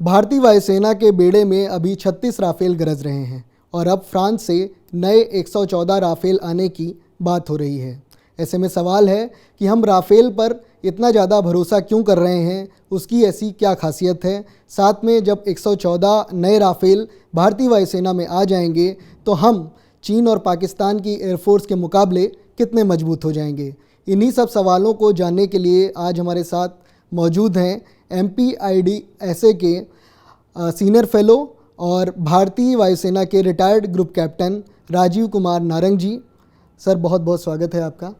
भारतीय वायुसेना के बेड़े में अभी 36 राफेल गरज रहे हैं और अब फ्रांस से नए 114 राफेल आने की बात हो रही है। ऐसे में सवाल है कि हम राफेल पर इतना ज़्यादा भरोसा क्यों कर रहे हैं, उसकी ऐसी क्या खासियत है। साथ में जब 114 नए राफेल भारतीय वायुसेना में आ जाएंगे तो हम चीन और पाकिस्तान की एयरफोर्स के मुकाबले कितने मजबूत हो जाएंगे। इन्हीं सब सवालों को जानने के लिए आज हमारे साथ मौजूद हैं MPIDSA के सीनियर फेलो और भारतीय वायुसेना के retired group captain Rajeev Kumar Narang ji. Sir बहुत बहुत स्वागत है आपका।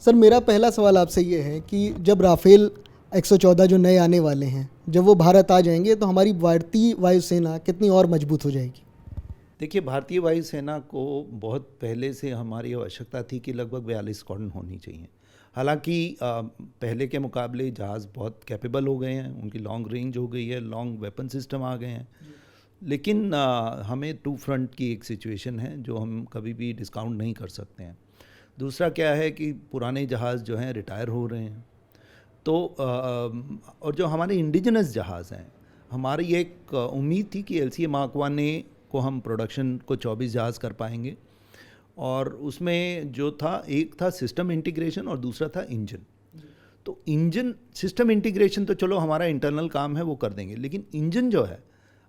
सर मेरा पहला सवाल आपसे ये है कि जब राफेल 114 जो नए आने वाले हैं, जब वो भारत आ जाएंगे तो हमारी भारतीय वायुसेना कितनी और मजबूत हो जाएगी। देखिए, भारतीय वायुसेना को बहुत पहले से हमारी आवश्यकता थी कि लगभग 42 स्क्वाड्रन होनी चाहिए। हालांकि पहले के मुकाबले जहाज़ बहुत कैपेबल हो गए हैं, उनकी लॉन्ग रेंज हो गई है, लॉन्ग वेपन सिस्टम आ गए हैं, लेकिन हमें टू फ्रंट की एक सिचुएशन है जो हम कभी भी डिस्काउंट नहीं कर सकते हैं। दूसरा क्या है कि पुराने जहाज़ जो हैं रिटायर हो रहे हैं, तो और जो हमारे इंडिजिनस जहाज़ हैं, हमारी एक उम्मीद थी कि LCA Mark 1A को हम प्रोडक्शन को 24 जहाज़ कर पाएंगे, और उसमें जो था, एक था सिस्टम इंटीग्रेशन और दूसरा था इंजन। तो इंजन सिस्टम इंटीग्रेशन तो चलो हमारा इंटरनल काम है, वो कर देंगे, लेकिन इंजन जो है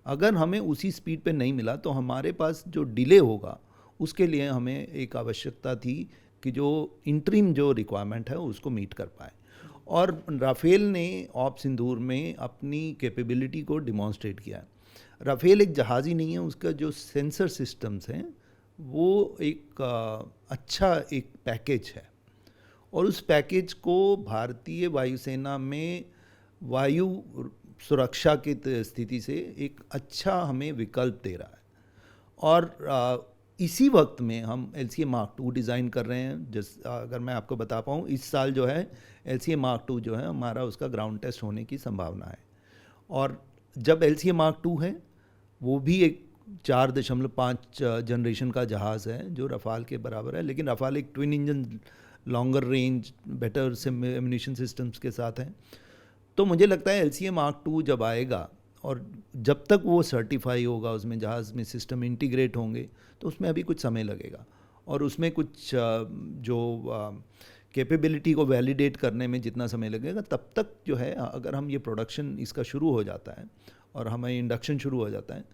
अगर हमें उसी स्पीड पे नहीं मिला तो हमारे पास जो डिले होगा उसके लिए हमें एक आवश्यकता थी कि जो इंटरिम जो रिक्वायरमेंट है उसको मीट कर पाए। और राफेल ने ऑप सिंदूर में अपनी कैपेबिलिटी को डिमॉन्स्ट्रेट किया है। राफेल एक जहाज़ ही नहीं है, उसका जो सेंसर सिस्टम्स हैं वो एक अच्छा एक पैकेज है, और उस पैकेज को भारतीय वायुसेना में वायु सुरक्षा की स्थिति से एक अच्छा हमें विकल्प दे रहा है। और इसी वक्त में हम LCA Mark 2 डिज़ाइन कर रहे हैं। अगर मैं आपको बता पाऊँ, इस साल जो है LCA Mark 2 जो है हमारा, उसका ग्राउंड टेस्ट होने की संभावना है। और जब LCA Mark 2 है, वो भी एक 4.5 जनरेशन का जहाज़ है जो रफ़ाल के बराबर है, लेकिन रफ़ाल एक twin engine longer range better ammunition systems के साथ है। तो मुझे लगता है LCA Mark 2 जब आएगा और जब तक वो सर्टिफाई होगा, उसमें जहाज़ में सिस्टम इंटीग्रेट होंगे, तो उसमें अभी कुछ समय लगेगा, और उसमें कुछ जो कैपेबिलिटी को वैलिडेट करने में जितना समय लगेगा, तब तक जो है अगर हम ये प्रोडक्शन इसका शुरू हो जाता है और हमें इंडक्शन शुरू हो जाता है,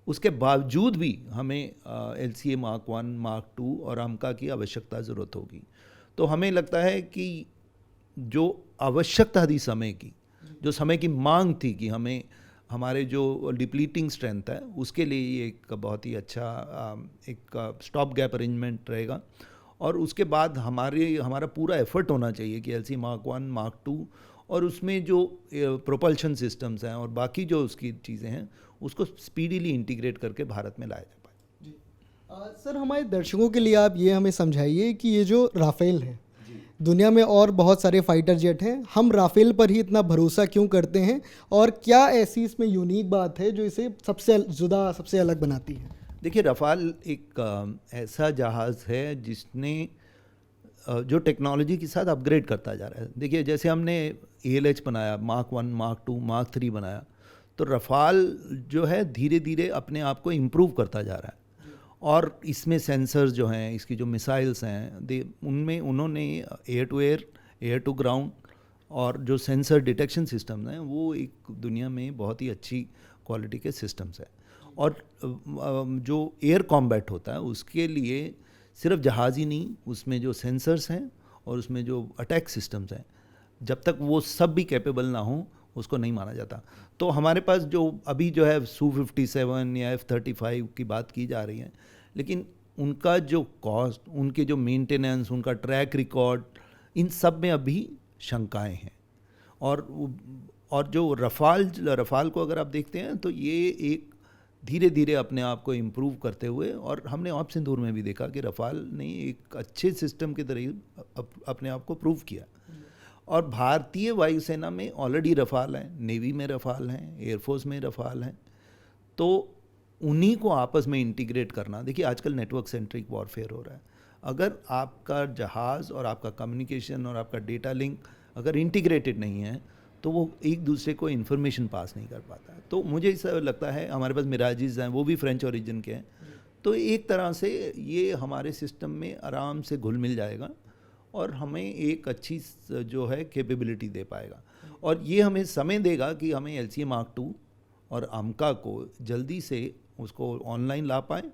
उसके बावजूद भी हमें LCA Mark 1, Mark 2 और AMCA की आवश्यकता ज़रूरत होगी। तो हमें लगता है कि जो आवश्यकता थी समय की, जो समय की मांग थी कि हमें हमारे जो डिप्लीटिंग स्ट्रेंथ है उसके लिए ये एक बहुत ही अच्छा एक स्टॉप गैप अरेंजमेंट रहेगा। और उसके बाद हमारा पूरा एफर्ट होना चाहिए कि LCA Mark 1, Mark 2 और उसमें जो प्रोपल्शन सिस्टम्स हैं और बाकी जो उसकी चीज़ें हैं उसको स्पीडीली इंटीग्रेट करके भारत में लाया जा पाए। सर हमारे दर्शकों के लिए आप ये हमें समझाइए कि ये जो राफेल है, दुनिया में और बहुत सारे फाइटर जेट हैं, हम राफेल पर ही इतना भरोसा क्यों करते हैं, और क्या ऐसी इसमें यूनिक बात है जो इसे सबसे जुदा, सबसे अलग बनाती है। देखिए, रफ़ाल एक ऐसा जहाज़ है जिसने जो टेक्नोलॉजी के साथ अपग्रेड करता जा रहा है। देखिए, जैसे हमने ALH बनाया, Mark 1, Mark 2, Mark 3 बनाया, तो रफ़ाल जो है धीरे धीरे अपने आप को इम्प्रूव करता जा रहा है। और इसमें सेंसर्स जो हैं, इसकी जो मिसाइल्स हैं, उनमें उन्होंने air to air, air to ground और जो सेंसर डिटेक्शन सिस्टम हैं, वो एक दुनिया में बहुत ही अच्छी क्वालिटी के सिस्टम्स हैं। और जो एयर कॉम्बैट होता है उसके लिए सिर्फ जहाज़ ही नहीं, उसमें जो सेंसर्स हैं और उसमें जो अटैक सिस्टम्स हैं, जब तक वो सब भी कैपेबल ना हो उसको नहीं माना जाता। तो हमारे पास जो अभी जो है Su-57 या F-35 की बात की जा रही है, लेकिन उनका जो कॉस्ट, उनके जो मेंटेनेंस, उनका ट्रैक रिकॉर्ड, इन सब में अभी शंकाएं हैं। और जो रफ़ाल को अगर आप देखते हैं तो ये एक धीरे धीरे अपने आप को इम्प्रूव करते हुए, और हमने ऑप सिंदूर में भी देखा कि रफ़ाल ने एक अच्छे सिस्टम के तरह अपने आप को प्रूव किया। और भारतीय वायुसेना में ऑलरेडी रफ़ाल हैं, नेवी में रफ़ाल हैं, एयरफोर्स में रफ़ाल हैं, तो उन्हीं को आपस में इंटीग्रेट करना। देखिए, आजकल नेटवर्क सेंट्रिक वॉरफेयर हो रहा है। अगर आपका जहाज़ और आपका कम्युनिकेशन और आपका डेटा लिंक अगर इंटीग्रेटेड नहीं है तो वो एक दूसरे को इन्फॉर्मेशन पास नहीं कर पाता। तो मुझे ऐसा लगता है, हमारे पास मिराजीज हैं, वो भी फ्रेंच ओरिजिन के हैं, तो एक तरह से ये हमारे सिस्टम में आराम से घुल मिल जाएगा और हमें एक अच्छी जो है कैपेबिलिटी दे पाएगा। और ये हमें समय देगा कि हमें LCA Mark II और AMCA को जल्दी से उसको ऑनलाइन ला पाएँ।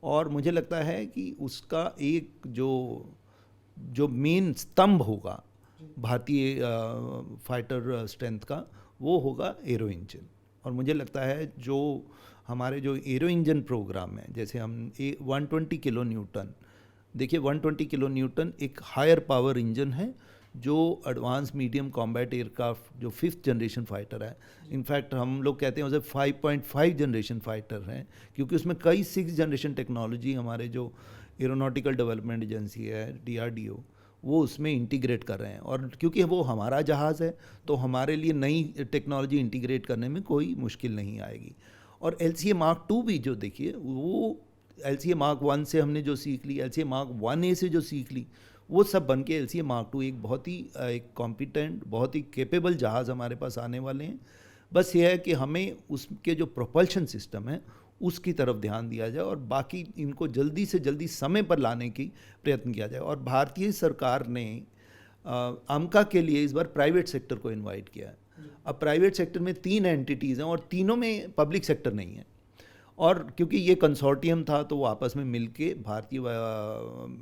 और मुझे लगता है कि उसका एक जो मेन स्तंभ होगा भारतीय फाइटर स्ट्रेंथ का, वो होगा एरो इंजन। और मुझे लगता है जो हमारे जो एरो इंजन प्रोग्राम है, जैसे हम 120 किलो न्यूटन, देखिए 120 किलो न्यूटन एक हायर पावर इंजन है जो एडवांस मीडियम कॉम्बैट एयरक्राफ्ट जो 5th जनरेशन फाइटर है, इनफैक्ट हम लोग कहते हैं उसे 5.5 जनरेशन फाइटर हैं, क्योंकि उसमें कई 6th जनरेशन टेक्नोलॉजी हमारे जो एरोनॉटिकल डेवलपमेंट एजेंसी है DRDO, वो उसमें इंटीग्रेट कर रहे हैं। और क्योंकि वो हमारा जहाज़ है तो हमारे लिए नई टेक्नोलॉजी इंटीग्रेट करने में कोई मुश्किल नहीं आएगी। और LCA Mark II भी जो देखिए, वो LCA Mark I से हमने जो सीख ली, LCA Mark 1A से जो सीख ली, वो सब बन के LCA Mark II एक बहुत ही एक कॉम्पिटेंट, बहुत ही कैपेबल जहाज़ हमारे पास आने वाले हैं। बस ये है कि हमें उसके जो प्रोपल्शन सिस्टम है उसकी तरफ ध्यान दिया जाए और बाकी इनको जल्दी से जल्दी समय पर लाने की प्रयत्न किया जाए। और भारतीय सरकार ने AMCA के लिए इस बार प्राइवेट सेक्टर को इनवाइट किया है। अब प्राइवेट सेक्टर में 3 एंटिटीज़ हैं और तीनों में पब्लिक सेक्टर नहीं है। और क्योंकि ये कंसोर्टियम था तो वो आपस में मिलके भारतीय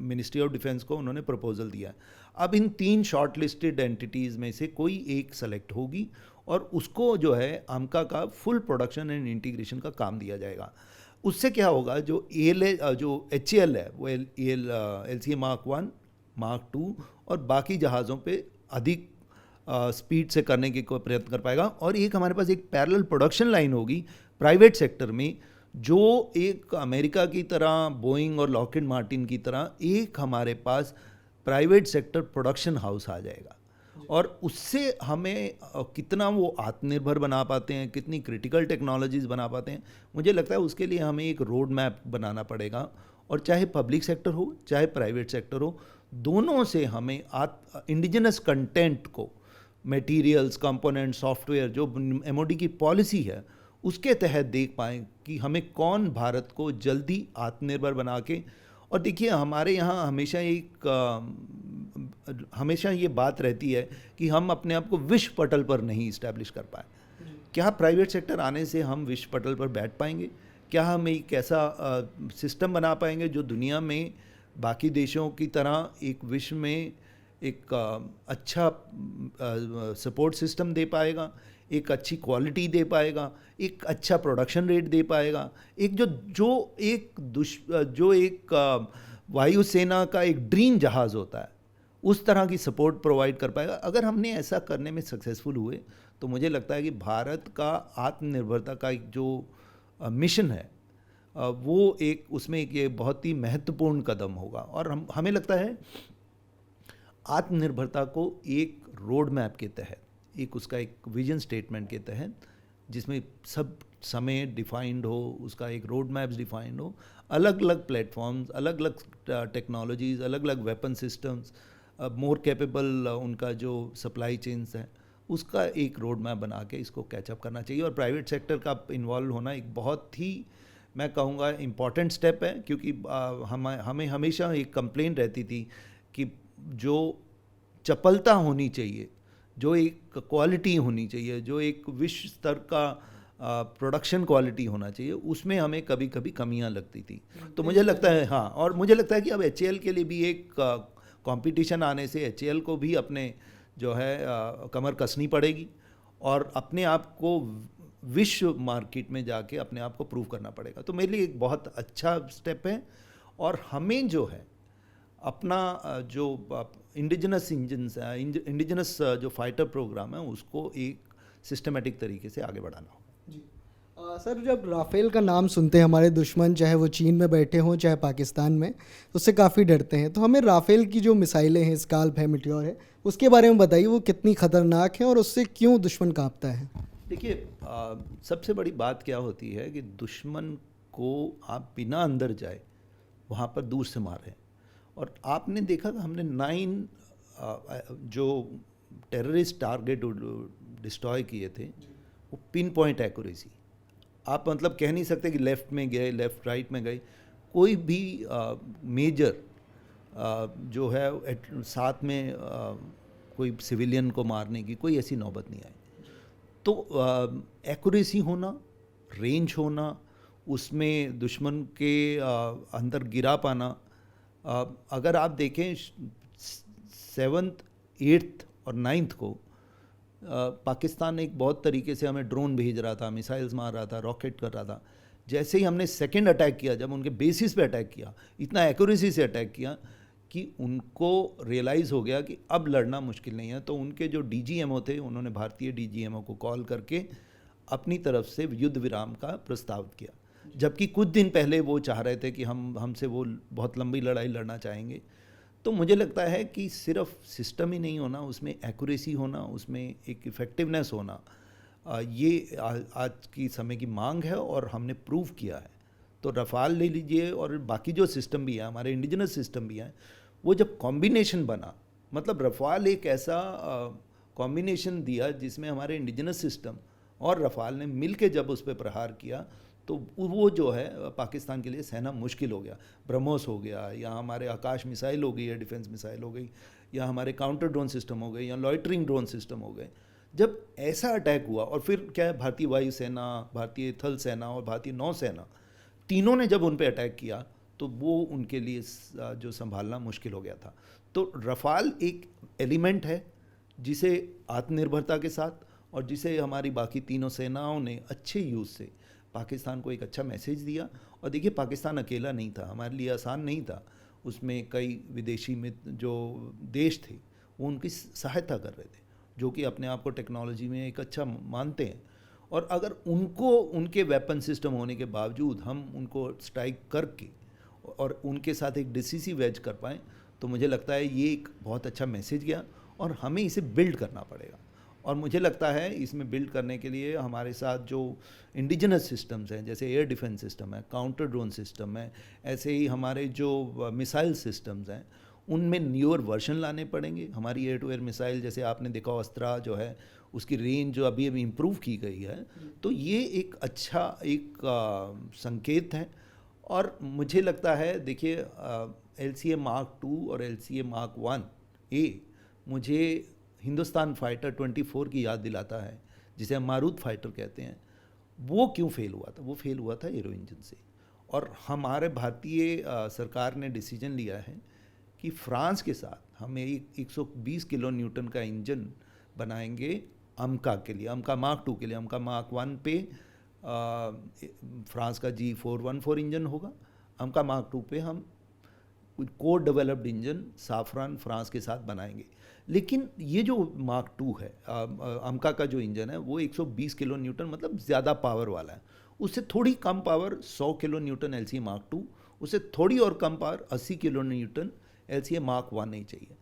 मिनिस्ट्री ऑफ डिफेंस को उन्होंने प्रपोजल दिया। अब इन 3 शॉर्ट लिस्टेड एंटिटीज़ में से कोई एक सेलेक्ट होगी और उसको जो है AMCA का फुल प्रोडक्शन एंड इंटीग्रेशन का काम दिया जाएगा। उससे क्या होगा, जो HAL है वो LCA Mark I, Mark II और बाकी जहाज़ों पे अधिक स्पीड से करने की कोई प्रयत्न कर पाएगा। और एक हमारे पास एक पैरेलल प्रोडक्शन लाइन होगी प्राइवेट सेक्टर में, जो एक अमेरिका की तरह, बोइंग और लॉकहीड मार्टिन की तरह एक हमारे पास प्राइवेट सेक्टर प्रोडक्शन हाउस आ जाएगा। और उससे हमें कितना वो आत्मनिर्भर बना पाते हैं, कितनी क्रिटिकल टेक्नोलॉजीज़ बना पाते हैं, मुझे लगता है उसके लिए हमें एक रोड मैप बनाना पड़ेगा। और चाहे पब्लिक सेक्टर हो चाहे प्राइवेट सेक्टर हो, दोनों से हमें इंडिजिनस कंटेंट को, मटेरियल्स, कंपोनेंट, सॉफ्टवेयर, जो MOD की पॉलिसी है उसके तहत देख पाएँ कि हमें कौन भारत को जल्दी आत्मनिर्भर बना के। और देखिए हमारे यहाँ हमेशा ये बात रहती है कि हम अपने आप को विश्व पटल पर नहीं इस्टेब्लिश कर पाए। क्या प्राइवेट सेक्टर आने से हम विश्व पटल पर बैठ पाएंगे? क्या हम एक ऐसा सिस्टम बना पाएंगे जो दुनिया में बाकी देशों की तरह एक विश्व में एक अच्छा सपोर्ट सिस्टम दे पाएगा, एक अच्छी क्वालिटी दे पाएगा, एक अच्छा प्रोडक्शन रेट दे पाएगा, एक जो एक वायुसेना का एक ड्रीम जहाज़ होता है उस तरह की सपोर्ट प्रोवाइड कर पाएगा? अगर हमने ऐसा करने में सक्सेसफुल हुए तो मुझे लगता है कि भारत का आत्मनिर्भरता का एक जो मिशन है वो एक उसमें एक ये बहुत ही महत्वपूर्ण कदम होगा। और हमें लगता है आत्मनिर्भरता को एक रोड मैप के तहत, एक उसका एक विजन स्टेटमेंट के तहत, जिसमें सब समय डिफाइंड हो, उसका एक रोड मैप्स डिफाइंड हो, अलग अलग प्लेटफॉर्म्स, अलग अलग टेक्नोलॉजीज़, अलग अलग वेपन सिस्टम्स, मोर कैपेबल उनका जो सप्लाई चेन्स है, उसका एक रोड मैप बना के इसको कैचअप करना चाहिए। और प्राइवेट सेक्टर का इन्वॉल्व होना एक बहुत ही, मैं कहूँगा, इम्पॉर्टेंट स्टेप है। क्योंकि हमें हमेशा एक कंप्लेंट रहती थी कि जो चपलता होनी चाहिए, जो एक क्वालिटी होनी चाहिए, जो एक विश्व स्तर का प्रोडक्शन क्वालिटी होना चाहिए, उसमें हमें कभी कभी कमियां लगती थी। तो मुझे लगता है, हाँ, और मुझे लगता है कि अब HAL के लिए भी एक कंपटीशन आने से HAL को भी अपने जो है कमर कसनी पड़ेगी और अपने आप को विश्व मार्केट में जाके अपने आप को प्रूव करना पड़ेगा। तो मेरे लिए एक बहुत अच्छा स्टेप है। और हमें जो है अपना जो इंडिजिनस इंजन्स है, इंडिजिनस जो फाइटर प्रोग्राम है, उसको एक सिस्टमेटिक तरीके से आगे बढ़ाना होगा। जी सर, जब राफेल का नाम सुनते हैं हमारे दुश्मन, चाहे वो चीन में बैठे हों चाहे पाकिस्तान में, उससे काफ़ी डरते हैं। तो हमें राफेल की जो मिसाइलें हैं, स्काल्प है, मीटियोर है, उसके बारे में बताइए, वो कितनी ख़तरनाक है और उससे क्यों दुश्मन कांपता है? देखिए, सबसे बड़ी बात क्या होती है कि दुश्मन को आप बिना अंदर जाए वहाँ पर दूर से मारें। और आपने देखा कि हमने 9 जो टेररिस्ट टारगेट डिस्ट्रॉय किए थे, वो पिन पॉइंट एक्यूरेसी, आप मतलब कह नहीं सकते कि लेफ़्ट में गए, लेफ़्ट राइट में गए, कोई भी मेजर जो है साथ में कोई सिविलियन को मारने की कोई ऐसी नौबत नहीं आई। तो एक्यूरेसी होना, रेंज होना, उसमें दुश्मन के अंदर गिरा पाना, अगर आप देखें 7th, 8th और 9th को पाकिस्तान एक बहुत तरीके से हमें ड्रोन भेज रहा था, मिसाइल्स मार रहा था, रॉकेट कर रहा था। जैसे ही हमने सेकंड अटैक किया, जब उनके बेसिस पे अटैक किया, इतना एक्यूरेसी से अटैक किया कि उनको रियलाइज़ हो गया कि अब लड़ना मुश्किल नहीं है। तो उनके जो डीजीएमओ थे, उन्होंने भारतीय डीजीएमओ को कॉल करके अपनी तरफ से युद्ध विराम का प्रस्ताव किया, जबकि कुछ दिन पहले वो चाह रहे थे कि हमसे वो बहुत लंबी लड़ाई लड़ना चाहेंगे। तो मुझे लगता है कि सिर्फ सिस्टम ही नहीं होना, उसमें एक्यूरेसी होना, उसमें एक इफ़ेक्टिवनेस होना, ये आज की समय की मांग है और हमने प्रूव किया है। तो रफ़ाल ले लीजिए और बाकी जो सिस्टम भी है, हमारे इंडिजिनस सिस्टम भी हैं, वो जब कॉम्बिनेशन बना, मतलब रफ़ाल एक ऐसा कॉम्बिनेशन दिया जिसमें हमारे इंडिजिनस सिस्टम और रफ़ाल ने मिल के जब उस पर प्रहार किया, तो वो जो है पाकिस्तान के लिए सहना मुश्किल हो गया। ब्रह्मोस हो गया, या हमारे आकाश मिसाइल हो गई, या डिफेंस मिसाइल हो गई, या हमारे काउंटर ड्रोन सिस्टम हो गए, या लॉइटरिंग ड्रोन सिस्टम हो गए। जब ऐसा अटैक हुआ, और फिर क्या है, भारतीय वायुसेना, भारतीय थल सेना और भारतीय नौसेना तीनों ने जब उन पर अटैक किया, तो वो उनके लिए जो संभालना मुश्किल हो गया था। तो रफ़ाल एक एलिमेंट है जिसे आत्मनिर्भरता के साथ और जिसे हमारी बाकी तीनों सेनाओं ने अच्छे यूज़ से पाकिस्तान को एक अच्छा मैसेज दिया। और देखिए, पाकिस्तान अकेला नहीं था, हमारे लिए आसान नहीं था, उसमें कई विदेशी मित्र जो देश थे वो उनकी सहायता कर रहे थे, जो कि अपने आप को टेक्नोलॉजी में एक अच्छा मानते हैं। और अगर उनको उनके वेपन सिस्टम होने के बावजूद हम उनको स्ट्राइक करके और उनके साथ एक डिसिसिव एज कर पाएँ, तो मुझे लगता है ये एक बहुत अच्छा मैसेज गया और हमें इसे बिल्ड करना पड़ेगा। और मुझे लगता है इसमें बिल्ड करने के लिए हमारे साथ जो इंडिजिनस सिस्टम्स हैं, जैसे एयर डिफेंस सिस्टम है, काउंटर ड्रोन सिस्टम है, ऐसे ही हमारे जो मिसाइल सिस्टम्स हैं, उनमें न्यूअर वर्जन लाने पड़ेंगे। हमारी एयर टू एयर मिसाइल, जैसे आपने देखा अस्त्रा जो है, उसकी रेंज जो अभी इम्प्रूव की गई है, तो ये एक अच्छा एक संकेत है। और मुझे लगता है, देखिए, LCA Mark 2 और LCA Mark 1A मुझे हिंदुस्तान फाइटर 24 की याद दिलाता है, जिसे हम मारूत फाइटर कहते हैं। वो क्यों फेल हुआ था? वो फेल हुआ था एरो इंजन से। और हमारे भारतीय सरकार ने डिसीजन लिया है कि फ्रांस के साथ हम 120 किलो न्यूटन का इंजन बनाएंगे अमका के लिए, अमका Mark 2 के लिए। अमका Mark 1 पे फ्रांस का G414 इंजन होगा, अमका Mark 2 पे हम code developed engine Safran France के साथ बनाएंगे। लेकिन ये जो Mark 2 है, अमका का जो इंजन है, वो 120 किलो न्यूटन, मतलब ज़्यादा पावर वाला है। उससे थोड़ी कम power 100 kilo newton LCA Mark 2, उससे थोड़ी और कम power 80 kilo newton LCA Mark 1 नहीं चाहिए।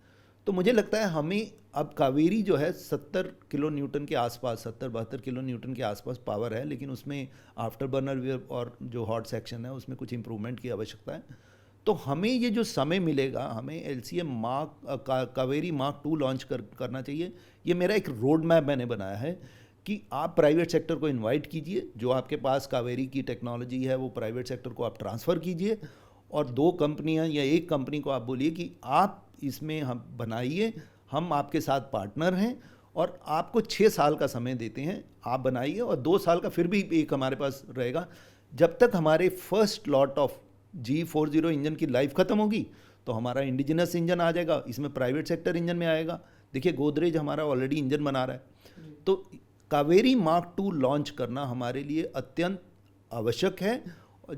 तो मुझे लगता है हमें अब कावेरी जो है 70 किलो न्यूटन के आसपास, 70-72 किलो न्यूटन के आसपास पावर है, लेकिन उसमें आफ्टर बर्नर और जो हॉट सेक्शन है उसमें कुछ इंप्रूवमेंट की आवश्यकता है। तो हमें ये जो समय मिलेगा, हमें LCA कावेरी Mark 2 लॉन्च करना चाहिए। ये मेरा एक रोड मैप मैंने बनाया है कि आप प्राइवेट सेक्टर को इनवाइट कीजिए, जो आपके पास कावेरी की टेक्नोलॉजी है वो प्राइवेट सेक्टर को आप ट्रांसफ़र कीजिए, और 2 कंपनियां या एक कंपनी को आप बोलिए कि आप इसमें हम बनाइए, हम आपके साथ पार्टनर हैं और आपको 6 साल का समय देते हैं, आप बनाइए, और 2 साल का फिर भी एक हमारे पास रहेगा। जब तक हमारे first lot of G40 engine की लाइफ ख़त्म होगी, तो हमारा इंडिजिनस इंजन आ जाएगा, इसमें प्राइवेट सेक्टर इंजन में आएगा। देखिए, गोदरेज हमारा ऑलरेडी इंजन बना रहा है। तो कावेरी Mark 2 लॉन्च करना हमारे लिए अत्यंत आवश्यक है,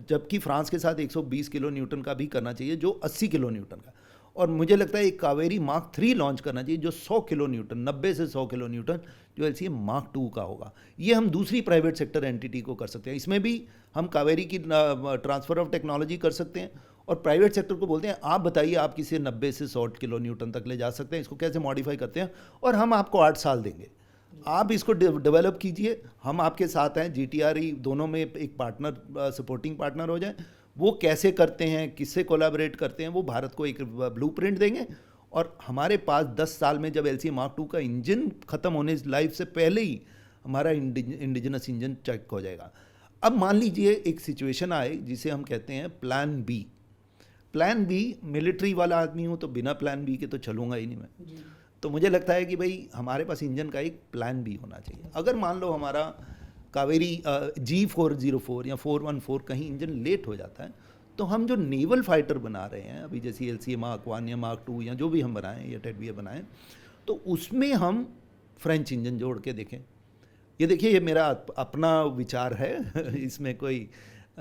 जबकि फ्रांस के साथ 120 किलो न्यूटन का भी करना चाहिए, जो 80 किलो न्यूटन का। और मुझे लगता है एक कावेरी Mark 3 लॉन्च करना चाहिए, जो 100 किलो न्यूटन, 90 से 100 किलो न्यूटन, जो LCA Mark 2 का होगा। ये हम दूसरी प्राइवेट सेक्टर एंटिटी को कर सकते हैं। इसमें भी हम कावेरी की ट्रांसफ़र ऑफ टेक्नोलॉजी कर सकते हैं और प्राइवेट सेक्टर को बोलते हैं, आप बताइए आप किसे 90 से 100 किलो न्यूटन तक ले जा सकते हैं, इसको कैसे मॉडिफाई करते हैं, और हम आपको 8 साल देंगे, आप इसको डेवलप कीजिए, हम आपके साथ हैं। GTRE दोनों में एक पार्टनर, सपोर्टिंग पार्टनर हो जाए। वो कैसे करते हैं, किससे कोलैबोरेट करते हैं, वो भारत को एक ब्लूप्रिंट देंगे और हमारे पास 10 साल में जब LCA Mark II का इंजन ख़त्म होने लाइफ से पहले ही हमारा इंडिजिनस इंजन चेक हो जाएगा। अब मान लीजिए एक सिचुएशन आए जिसे हम कहते हैं plan B. Plan B, military वाला आदमी हूँ तो बिना प्लान बी के तो चलूँगा ही नहीं मैं। तो मुझे लगता है कि भाई हमारे पास इंजन का एक प्लान बी होना चाहिए। अगर मान लो हमारा कावेरी G404 या 414 कहीं इंजन लेट हो जाता है, तो हम जो नेवल फाइटर बना रहे हैं अभी, जैसे LCA Mark I या Mark II या जो भी हम बनाएं या टेडबियर बनाएं, तो उसमें हम फ्रेंच इंजन जोड़ के देखें। ये देखिए, ये मेरा अपना विचार है इसमें कोई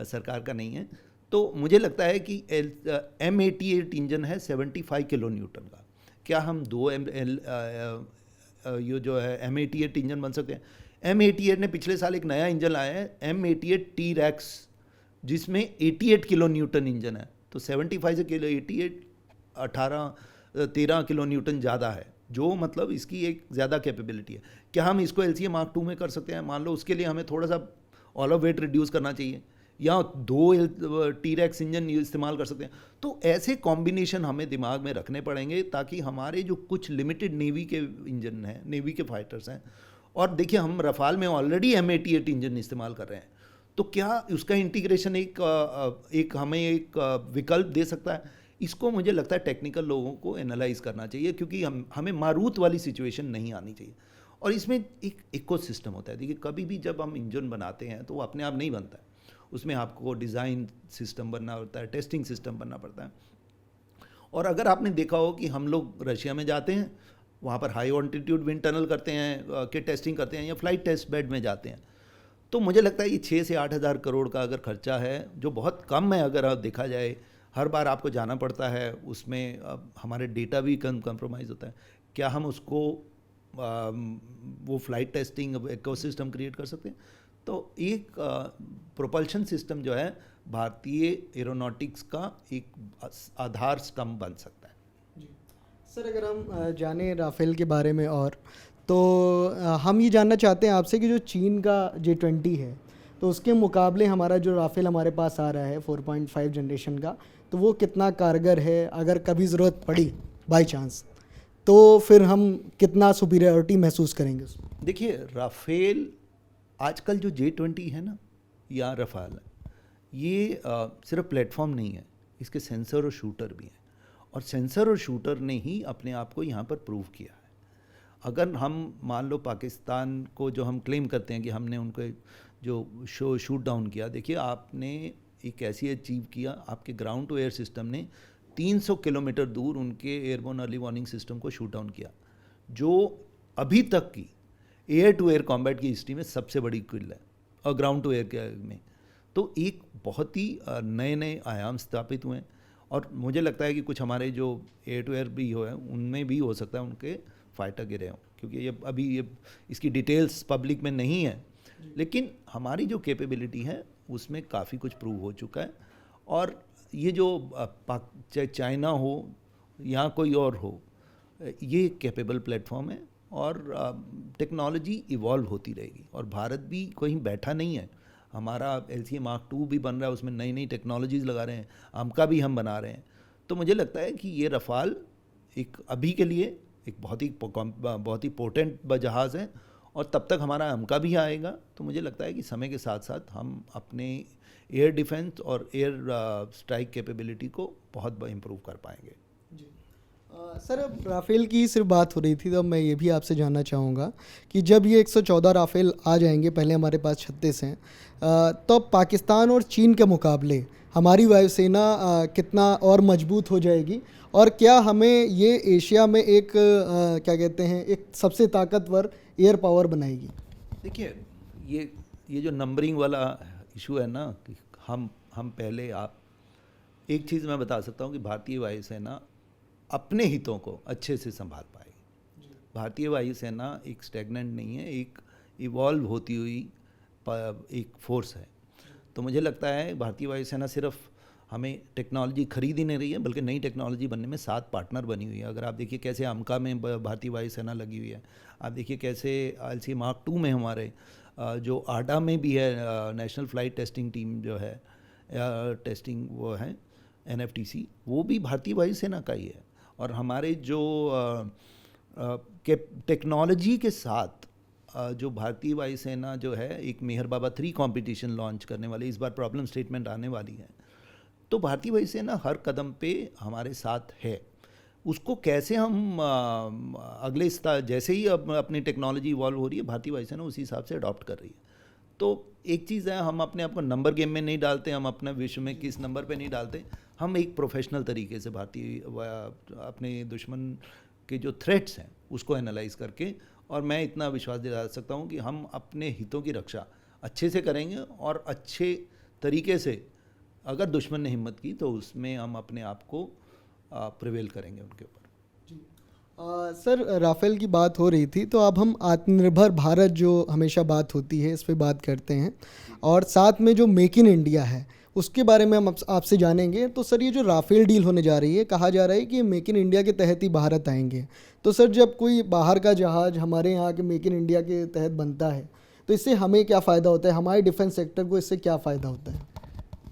सरकार का नहीं है। तो मुझे लगता है कि M88 इंजन है 75 किलो न्यूटन का, क्या हम ये जो है M88 इंजन बन सकते हैं? M88 ने पिछले साल एक नया इंजन लाया है M88 T-Rex, जिसमें 88 किलो न्यूटन इंजन है। तो 75 से किलो 88 13 किलो न्यूटन ज़्यादा है, जो मतलब इसकी एक ज़्यादा कैपेबिलिटी है। क्या हम इसको LCA Mark II में कर सकते हैं? मान लो उसके लिए हमें थोड़ा सा ऑल ऑफ वेट रिड्यूस करना चाहिए, या 2 T-Rex इंजन इस्तेमाल कर सकते हैं। तो ऐसे कॉम्बिनेशन हमें दिमाग में रखने पड़ेंगे, ताकि हमारे जो कुछ लिमिटेड नेवी के इंजन हैं, नेवी के फाइटर्स हैं, और देखिए हम रफाल में ऑलरेडी M88 इंजन इस्तेमाल कर रहे हैं, तो क्या उसका इंटीग्रेशन एक हमें एक विकल्प दे सकता है? इसको मुझे लगता है टेक्निकल लोगों को एनालाइज करना चाहिए, क्योंकि हमें मारूत वाली सिचुएशन नहीं आनी चाहिए। और इसमें एक इकोसिस्टम होता है। देखिए, कभी भी जब हम इंजन बनाते हैं तो वो अपने आप नहीं बनता है, उसमें आपको डिज़ाइन सिस्टम बनना पड़ता है, टेस्टिंग सिस्टम बनना पड़ता है। और अगर आपने देखा हो कि हम लोग रशिया में जाते हैं, वहाँ पर हाई ऑल्टीट्यूड विंड टनल करते हैं, कि टेस्टिंग करते हैं, या फ्लाइट टेस्ट बेड में जाते हैं, तो मुझे लगता है ये 6 से 8 हज़ार करोड़ का अगर खर्चा है, जो बहुत कम है अगर आप देखा जाए। हर बार आपको जाना पड़ता है, उसमें हमारे डेटा भी कंप्रोमाइज़ होता है। क्या हम उसको वो फ्लाइट टेस्टिंग इकोसिस्टम क्रिएट कर सकते हैं? तो एक प्रोपल्शन सिस्टम जो है भारतीय एरोनॉटिक्स का एक आधार स्तंभ बन सकता है। जी सर, अगर हम जाने राफेल के बारे में और तो हम ये जानना चाहते हैं आपसे कि जो चीन का J-20 है, तो उसके मुकाबले हमारा जो राफेल हमारे पास आ रहा है 4.5 जनरेशन का, तो वो कितना कारगर है? अगर कभी ज़रूरत पड़ी बाय चांस, तो फिर हम कितना सुपीरियरिटी महसूस करेंगे उसमें? देखिए, राफेल आजकल जो J-20 है ना, या रफाल है, ये सिर्फ प्लेटफॉर्म नहीं है, इसके सेंसर और शूटर भी हैं, और सेंसर और शूटर ने ही अपने आप को यहाँ पर प्रूव किया है। अगर हम मान लो पाकिस्तान को जो हम क्लेम करते हैं कि हमने उनको जो शूट डाउन किया, देखिए आपने एक ऐसी अचीव किया, आपके ग्राउंड टू एयर सिस्टम ने 300 किलोमीटर दूर उनके एयरबोर्न अर्ली वार्निंग सिस्टम को शूट डाउन किया, जो अभी तक की एयर टू एयर कॉम्बैट की हिस्ट्री में सबसे बड़ी किल है, और ग्राउंड टू एयर में। तो एक बहुत ही नए नए आयाम स्थापित हुए हैं, और मुझे लगता है कि कुछ हमारे जो एयर टू एयर भी हो है, उनमें भी हो सकता है उनके फाइटर गिरे हों, क्योंकि ये अभी ये इसकी डिटेल्स पब्लिक में नहीं है, लेकिन हमारी जो कैपेबिलिटी है उसमें काफ़ी कुछ प्रूव हो चुका है। और ये जो चाहे चाइना हो या कोई और हो, ये कैपेबल प्लेटफॉर्म है, और टेक्नोलॉजी इवॉल्व होती रहेगी, और भारत भी कहीं बैठा नहीं है। हमारा LCA Mark II भी बन रहा है, उसमें नई नई टेक्नोलॉजीज़ लगा रहे हैं, AMCA भी हम बना रहे हैं। तो मुझे लगता है कि ये रफ़ाल एक अभी के लिए एक बहुत ही पोटेंट जहाज़ है, और तब तक हमारा AMCA भी आएगा। तो मुझे लगता है कि समय के साथ साथ हम अपने एयर डिफेंस और एयर स्ट्राइक कैपेबिलिटी को बहुत इम्प्रूव कर पाएंगे। जी सर, अब राफेल की सिर्फ बात हो रही थी, तो मैं ये भी आपसे जानना चाहूँगा कि जब ये 114 राफेल आ जाएंगे, पहले हमारे पास 36 हैं, तो पाकिस्तान और चीन के मुकाबले हमारी वायुसेना कितना और मजबूत हो जाएगी, और क्या हमें ये एशिया में एक क्या कहते हैं, एक सबसे ताकतवर एयर पावर बनाएगी? देखिए, ये जो नंबरिंग वाला इशू है ना, कि हम पहले आप एक चीज़ मैं बता सकता हूँ कि भारतीय वायुसेना अपने हितों को अच्छे से संभाल पाएगी। भारतीय वायुसेना एक स्टैग्नेंट नहीं है, एक इवॉल्व होती हुई एक फोर्स है। तो मुझे लगता है भारतीय वायुसेना सिर्फ हमें टेक्नोलॉजी खरीद ही नहीं रही है, बल्कि नई टेक्नोलॉजी बनने में 7 पार्टनर बनी हुई है। अगर आप देखिए कैसे AMCA में भारतीय वायुसेना लगी हुई है, आप देखिए कैसे LCA Mark II में हमारे जो ADA में भी है, नेशनल फ्लाइट टेस्टिंग टीम जो है, टेस्टिंग वो है NFTC, वो भी भारतीय वायुसेना का ही है। और हमारे जो टेक्नोलॉजी के साथ जो भारतीय वायुसेना जो है एक मेहर बाबा 3 कंपटीशन लॉन्च करने वाली, इस बार प्रॉब्लम स्टेटमेंट आने वाली है, तो भारतीय वायुसेना हर कदम पे हमारे साथ है। उसको कैसे हम अगले जैसे ही अपनी टेक्नोलॉजी इवॉल्व हो रही है, भारतीय वायुसेना उसी हिसाब से अडॉप्ट कर रही है। तो एक चीज़ है, हम अपने आप को नंबर गेम में नहीं डालते, हम अपने विश्व में किस नंबर पे नहीं डालते, हम एक प्रोफेशनल तरीके से अपने दुश्मन के जो थ्रेट्स हैं उसको एनालाइज करके, और मैं इतना विश्वास दिला सकता हूँ कि हम अपने हितों की रक्षा अच्छे से करेंगे, और अच्छे तरीके से अगर दुश्मन ने हिम्मत की तो उसमें हम अपने आप को प्रिवेल करेंगे उनके ऊपर। सर, राफेल की बात हो रही थी, तो अब हम आत्मनिर्भर भारत जो हमेशा बात होती है इस पे बात करते हैं, और साथ में जो मेक इन इंडिया है उसके बारे में हम आपसे जानेंगे। तो सर, ये जो राफेल डील होने जा रही है, कहा जा रहा है कि मेक इन इंडिया के तहत ही भारत आएंगे। तो सर, जब कोई बाहर का जहाज़ हमारे यहाँ के मेक इन इंडिया के तहत बनता है तो इससे हमें क्या फ़ायदा होता है, हमारे डिफेंस सेक्टर को इससे क्या फ़ायदा होता है?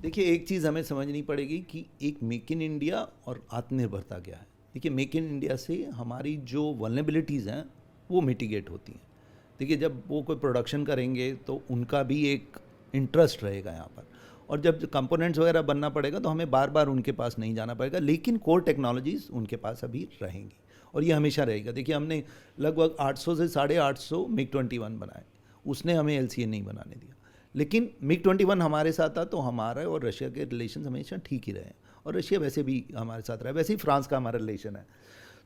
देखिए, एक चीज़ हमें समझनी पड़ेगी कि एक मेक इन इंडिया और आत्मनिर्भरता क्या है। देखिए, मेक इन इंडिया से हमारी जो वल्नरेबिलिटीज़ हैं वो मिटिगेट होती हैं। देखिए, जब वो कोई प्रोडक्शन करेंगे तो उनका भी एक इंटरेस्ट रहेगा यहाँ पर, और जब कंपोनेंट्स वगैरह बनना पड़ेगा तो हमें बार बार उनके पास नहीं जाना पड़ेगा, लेकिन कोर टेक्नोलॉजीज़ उनके पास अभी रहेंगी और ये हमेशा रहेगा। देखिए, हमने लगभग 800 से 850 MiG-21 बनाए, उसने हमें LCA नहीं बनाने दिया, लेकिन MiG-21 हमारे साथ था तो हमारा और रशिया के रिलेशन हमेशा ठीक ही रहे, और रशिया वैसे भी हमारे साथ रहा है, वैसे ही फ्रांस का हमारा रिलेशन है।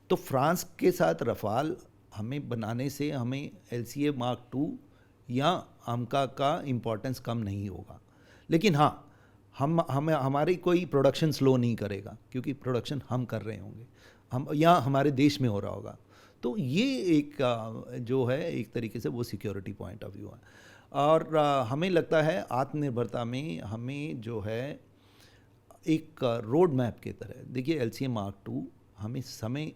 तो फ्रांस के साथ रफाल हमें बनाने से हमें LCA Mark II या AMCA का इम्पोर्टेंस कम नहीं होगा, लेकिन हाँ, हमारी कोई प्रोडक्शन स्लो नहीं करेगा, क्योंकि प्रोडक्शन हम कर रहे होंगे, हम या हमारे देश में हो रहा होगा। तो ये एक जो है एक तरीके से वो सिक्योरिटी पॉइंट ऑफ व्यू है। और हमें लगता है आत्मनिर्भरता में हमें जो है एक रोड मैप की तरह, देखिए LCA Mark II हमें समय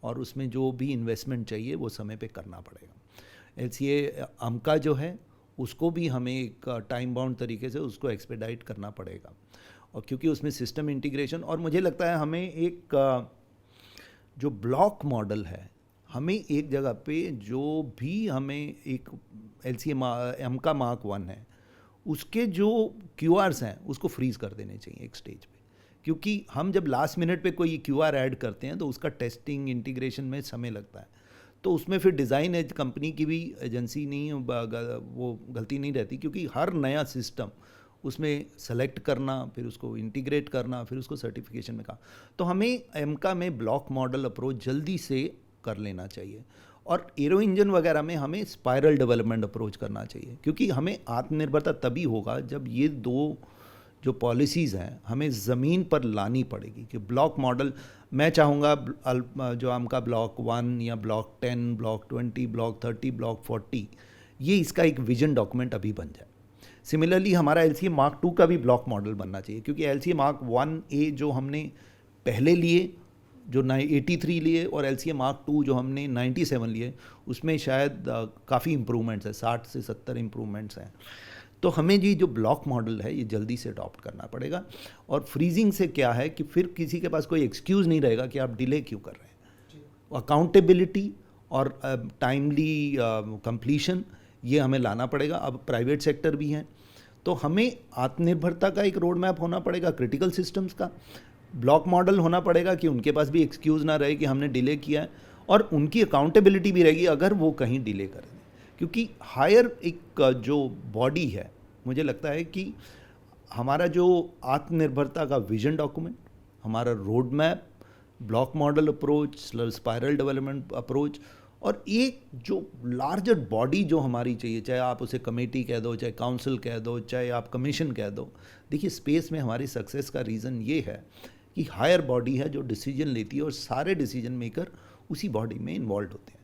और उसमें जो भी इन्वेस्टमेंट चाहिए वो समय पे करना पड़ेगा। LCA AMCA जो है उसको भी हमें एक टाइम बाउंड तरीके से उसको एक्सपेडाइट करना पड़ेगा, और क्योंकि उसमें सिस्टम इंटीग्रेशन, और मुझे लगता है हमें एक जो ब्लॉक मॉडल है, हमें एक जगह पे जो भी हमें एक LCA AMCA Mark I है उसके जो QRs हैं उसको फ्रीज़ कर देने चाहिए एक स्टेज पे, क्योंकि हम जब लास्ट मिनट पे कोई QR ऐड करते हैं तो उसका टेस्टिंग इंटीग्रेशन में समय लगता है, तो उसमें फिर डिज़ाइन एज कंपनी की भी एजेंसी नहीं, वो गलती नहीं रहती, क्योंकि हर नया सिस्टम उसमें सेलेक्ट करना, फिर उसको इंटीग्रेट करना, फिर उसको सर्टिफिकेशन में कहा, तो हमें AMCA में ब्लॉक मॉडल अप्रोच जल्दी से कर लेना चाहिए, और एरो इंजन वगैरह में हमें स्पाइरल डेवलपमेंट अप्रोच करना चाहिए, क्योंकि हमें आत्मनिर्भरता तभी होगा जब ये दो जो पॉलिसीज़ हैं हमें ज़मीन पर लानी पड़ेगी। कि ब्लॉक मॉडल, मैं चाहूँगा जो AMCA ब्लॉक 1 या ब्लॉक 10, ब्लॉक 20, ब्लॉक 30, ब्लॉक 40, ये इसका एक विजन डॉक्यूमेंट अभी बन जाए। सिमिलरली हमारा LCA Mark II का भी ब्लॉक मॉडल बनना चाहिए, क्योंकि LCA Mark 1A जो हमने पहले लिए, जो 83 लिए, और LCA Mark II जो हमने 97 लिए, उसमें शायद काफ़ी इम्प्रूवमेंट्स हैं, 60 से 70 इम्प्रूवमेंट्स हैं। तो हमें जी जो ब्लॉक मॉडल है ये जल्दी से अडॉप्ट करना पड़ेगा, और फ्रीजिंग से क्या है कि फिर किसी के पास कोई एक्सक्यूज़ नहीं रहेगा कि आप डिले क्यों कर रहे हैं। अकाउंटेबिलिटी और टाइमली कंप्लीशन ये हमें लाना पड़ेगा। अब प्राइवेट सेक्टर भी हैं, तो हमें आत्मनिर्भरता का एक रोड मैप होना पड़ेगा, क्रिटिकल सिस्टम्स का ब्लॉक मॉडल होना पड़ेगा कि उनके पास भी एक्सक्यूज़ ना रहे कि हमने डिले किया है, और उनकी अकाउंटेबिलिटी भी रहेगी अगर वो कहीं डिले करें, क्योंकि हायर एक जो बॉडी है, मुझे लगता है कि हमारा जो आत्मनिर्भरता का विजन डॉक्यूमेंट, हमारा road map, block model approach, spiral development approach, और एक जो लार्जर बॉडी जो हमारी चाहिए, चाहे आप उसे कमेटी कह दो, चाहे काउंसिल कह दो, चाहे आप कमीशन कह दो। देखिए, स्पेस में हमारी सक्सेस का रीज़न ये है कि हायर बॉडी है जो डिसीजन लेती है, और सारे डिसीजन मेकर उसी बॉडी में इन्वॉल्व होते हैं।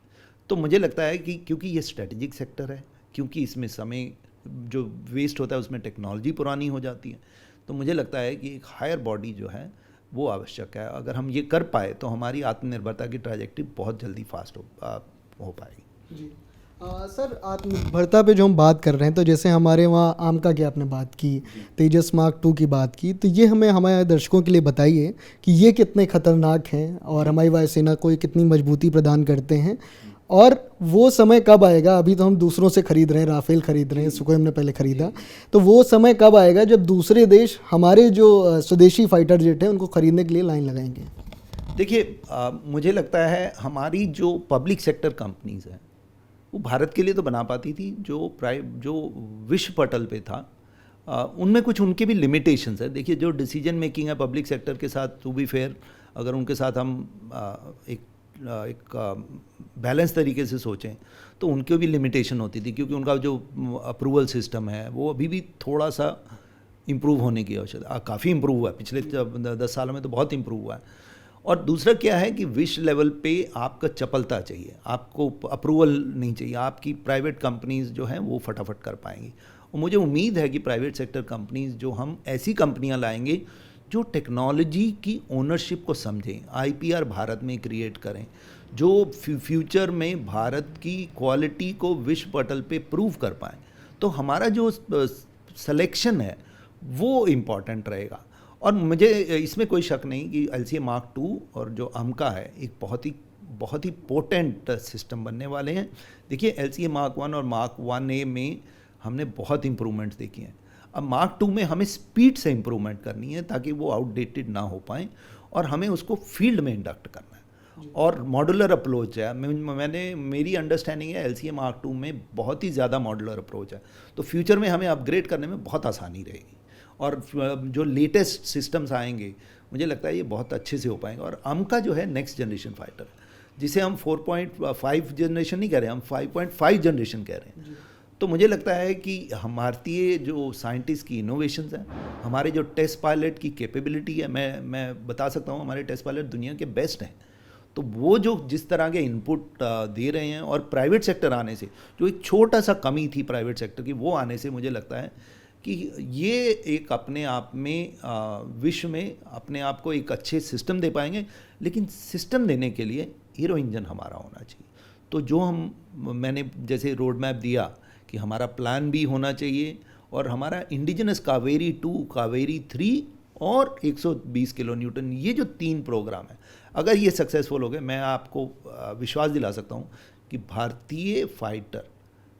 तो मुझे लगता है कि क्योंकि ये स्ट्रेटेजिक सेक्टर है, क्योंकि इसमें समय जो वेस्ट होता है उसमें टेक्नोलॉजी पुरानी हो जाती है, तो मुझे लगता है कि एक हायर बॉडी जो है वो आवश्यक है। अगर हम ये कर पाए तो हमारी आत्मनिर्भरता की ट्रैजेक्टरी बहुत जल्दी फास्ट हो पाएगी। जी, सर आत्मनिर्भरता पे जो हम बात कर रहे हैं, तो जैसे हमारे वहाँ आमका की आपने बात की, तेजस मार्क 2 की बात की, तो ये हमें हमारे दर्शकों के लिए बताइए कि ये कितने खतरनाक हैं और हमारी वायुसेना को ये कितनी मजबूती प्रदान करते हैं, और वो समय कब आएगा? अभी तो हम दूसरों से खरीद रहे हैं, राफेल खरीद रहे हैं, सुखोई हमने पहले खरीदा, तो वो समय कब आएगा जब दूसरे देश हमारे जो स्वदेशी फाइटर जेट हैं उनको खरीदने के लिए लाइन लगाएंगे? देखिए, मुझे लगता है हमारी जो पब्लिक सेक्टर कंपनीज हैं वो भारत के लिए तो बना पाती थी, जो विश्व पटल पे था उनमें कुछ उनके भी लिमिटेशंस है। देखिए, जो डिसीजन मेकिंग है पब्लिक सेक्टर के साथ, टू बी फेयर, अगर उनके साथ हम एक बैलेंस तरीके से सोचें तो उनकी भी लिमिटेशन होती थी, क्योंकि उनका जो अप्रूवल सिस्टम है वो अभी भी थोड़ा सा इम्प्रूव होने की आवश्यकता। काफ़ी इम्प्रूव हुआ है पिछले 10 सालों में, तो बहुत इम्प्रूव हुआ है। और दूसरा क्या है कि विश्व लेवल पे आपका चपलता चाहिए, आपको अप्रूवल नहीं चाहिए। आपकी प्राइवेट कंपनीज जो हैं वो फटाफट कर पाएंगी, और मुझे उम्मीद है कि प्राइवेट सेक्टर कंपनीज जो हम ऐसी कंपनियां लाएंगे जो टेक्नोलॉजी की ओनरशिप को समझें, आईपीआर भारत में क्रिएट करें, जो फ्यूचर में भारत की क्वालिटी को विश्व पटल पे प्रूव कर पाएँ। तो हमारा जो सिलेक्शन है वो इम्पॉर्टेंट रहेगा। और मुझे इसमें कोई शक नहीं कि LCA Mark 2 और जो अमका है एक बहुत ही पोटेंट सिस्टम बनने वाले हैं। देखिए, LCA Mark 1 और Mark 1A में हमने बहुत इम्प्रूवमेंट्स देखी हैं। अब Mark 2 में हमें स्पीड से इम्प्रूवमेंट करनी है ताकि वो आउटडेटेड ना हो पाएँ, और हमें उसको फील्ड में इंडक्ट करना है। और मॉड्यूलर अप्रोच है, मेरी अंडरस्टैंडिंग है LCA Mark 2 में बहुत ही ज़्यादा मॉड्यूलर अप्रोच है, तो फ्यूचर में हमें अपग्रेड करने में बहुत आसानी रहेगी। और जो लेटेस्ट सिस्टम्स आएंगे मुझे लगता है ये बहुत अच्छे से हो पाएंगे। और अमका जो है नेक्स्ट जनरेशन फाइटर, जिसे हम 4.5 जनरेशन नहीं कह रहे हैं, हम 5.5 जनरेशन कह रहे हैं। तो मुझे लगता है कि हम भारतीय जो साइंटिस्ट की इनोवेशंस हैं, हमारे जो टेस्ट पायलट की कैपेबिलिटी है, मैं बता सकता हूँ हमारे टेस्ट पायलट दुनिया के बेस्ट हैं। तो वो जो जिस तरह के इनपुट दे रहे हैं, और प्राइवेट सेक्टर आने से जो एक छोटा सा कमी थी प्राइवेट सेक्टर की, वो आने से मुझे लगता है कि ये एक अपने आप में विश्व में अपने आप को एक अच्छे सिस्टम दे पाएंगे। लेकिन सिस्टम देने के लिए हीरो इंजन हमारा होना चाहिए। तो जो मैंने जैसे रोड मैप दिया कि हमारा प्लान भी होना चाहिए, और हमारा इंडिजिनस कावेरी 2, कावेरी 3 और 120 किलो न्यूटन, ये जो 3 प्रोग्राम है, अगर ये सक्सेसफुल हो गए, मैं आपको विश्वास दिला सकता हूँ कि भारतीय फाइटर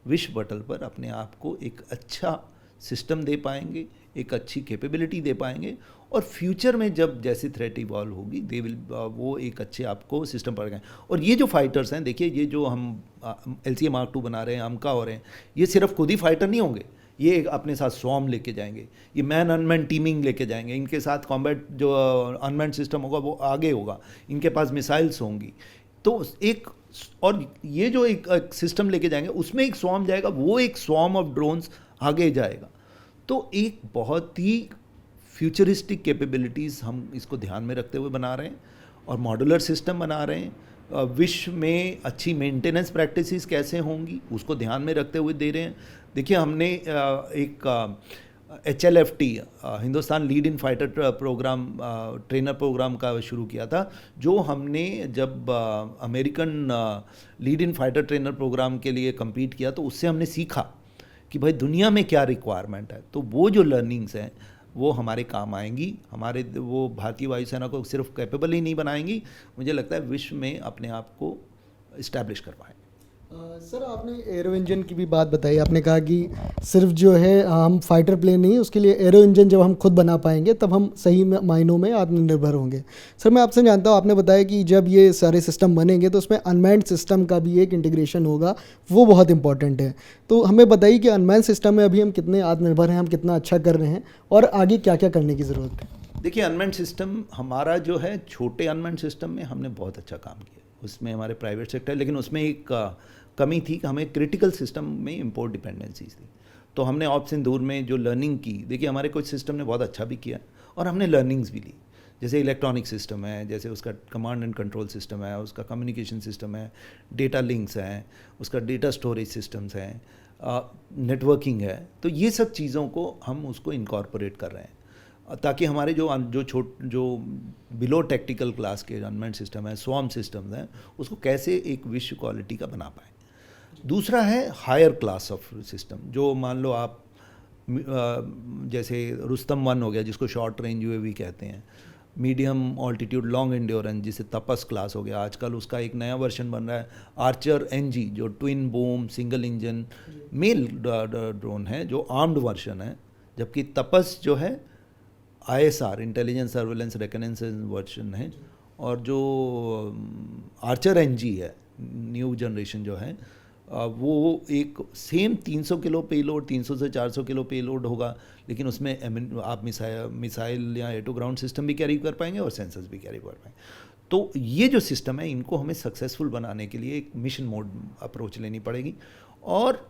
विश्व पटल पर अपने आप को एक अच्छा सिस्टम दे पाएंगे, एक अच्छी कैपेबिलिटी दे पाएंगे, और फ्यूचर में जब जैसी थ्रेट इवॉल्व होगी वो एक अच्छे आपको सिस्टम पड़ गए। और ये जो फाइटर्स हैं, देखिए, ये जो हम LCA Mark 2 बना रहे हैं, अमका हो रहे हैं, ये सिर्फ खुद ही फाइटर नहीं होंगे, ये अपने साथ स्वॉर्म लेके जाएंगे, ये मैन अनमैन टीमिंग लेके जाएंगे, इनके साथ कॉम्बैट जो अनमैन सिस्टम होगा वो आगे होगा, इनके पास मिसाइल्स होंगी। तो एक, और ये जो एक सिस्टम लेके जाएंगे उसमें एक स्वॉर्म जाएगा, वो एक स्वॉर्म ऑफ ड्रोन्स आगे जाएगा। तो एक बहुत ही फ्यूचरिस्टिक कैपेबिलिटीज़ हम इसको ध्यान में रखते हुए बना रहे हैं, और मॉड्यूलर सिस्टम बना रहे हैं। विश्व में अच्छी मेंटेनेंस प्रैक्टिसेस कैसे होंगी उसको ध्यान में रखते हुए दे रहे हैं। देखिए, हमने एक HLFT, Hindustan lead in fighter program, trainer program का शुरू किया था, जो हमने जब American lead in fighter trainer program के लिए compete किया, तो उससे हमने सीखा कि भाई दुनिया में क्या रिक्वायरमेंट है। तो वो जो लर्निंग्स हैं वो हमारे काम आएंगी, वो भारतीय वायुसेना को सिर्फ कैपेबल ही नहीं बनाएंगी, मुझे लगता है विश्व में अपने आप को इस्टेब्लिश कर पाएंगे। सर, आपने एरो इंजन की भी बात बताई। आपने कहा कि सिर्फ जो है हम फाइटर प्लेन नहीं, उसके लिए एरो इंजन जब हम खुद बना पाएंगे तब हम सही मायनों में आत्मनिर्भर होंगे। सर, मैं आपसे जानता हूँ, आपने बताया कि जब ये सारे सिस्टम बनेंगे तो उसमें अनमैन्ड सिस्टम का भी एक इंटीग्रेशन होगा, वो बहुत इंपॉर्टेंट है। तो हमें बताइए कि अनमैन्ड सिस्टम में अभी हम कितने आत्मनिर्भर हैं, हम कितना अच्छा कर रहे हैं, और आगे क्या क्या करने की ज़रूरत है? देखिए, अनमैन्ड सिस्टम हमारा जो है, छोटे अनमैन्ड सिस्टम में हमने बहुत अच्छा काम किया, उसमें हमारे प्राइवेट सेक्टर, लेकिन उसमें एक कमी थी कि हमें क्रिटिकल सिस्टम में इम्पोर्ट डिपेंडेंसीज थी। तो हमने ऑप सिंदूर में जो लर्निंग की, देखिए हमारे कुछ सिस्टम ने बहुत अच्छा भी किया और हमने लर्निंग्स भी ली। जैसे इलेक्ट्रॉनिक सिस्टम है, जैसे उसका कमांड एंड कंट्रोल सिस्टम है, उसका कम्युनिकेशन सिस्टम है, डेटा लिंक्स हैं, उसका डेटा स्टोरेज सिस्टम्स हैं, नेटवर्किंग है। तो ये सब चीज़ों को हम उसको इनकॉर्पोरेट कर रहे हैं, ताकि हमारे जो बिलो टेक्टिकल क्लास के अनमैन्ड सिस्टम है, स्वॉर्म सिस्टम्स हैं, उसको कैसे एक विश्व क्वालिटी का बना पाएँ। दूसरा है हायर क्लास ऑफ सिस्टम, जो मान लो आप जैसे रुस्तम 1 हो गया जिसको शॉर्ट रेंज यूएवी कहते हैं, मीडियम ऑल्टीट्यूड लॉन्ग एंड्योरेंस जिसे तपस क्लास हो गया, आजकल उसका एक नया वर्जन बन रहा है आर्चर एनजी, जो twin boom single engine male drone है, जो आर्म्ड वर्जन है, जबकि तपस जो है ISR intelligence surveillance reconnaissance version है, और जो आर्चर एनजी है न्यू जनरेशन जो है वो एक सेम 300 किलो पेलोड, 300 से 400 किलो पेलोड होगा, लेकिन उसमें आप मिसाइल या एयर टू ग्राउंड सिस्टम भी कैरी कर पाएंगे और सेंसर्स भी कैरी कर पाएंगे। तो ये जो सिस्टम है इनको हमें सक्सेसफुल बनाने के लिए एक मिशन मोड अप्रोच लेनी पड़ेगी। और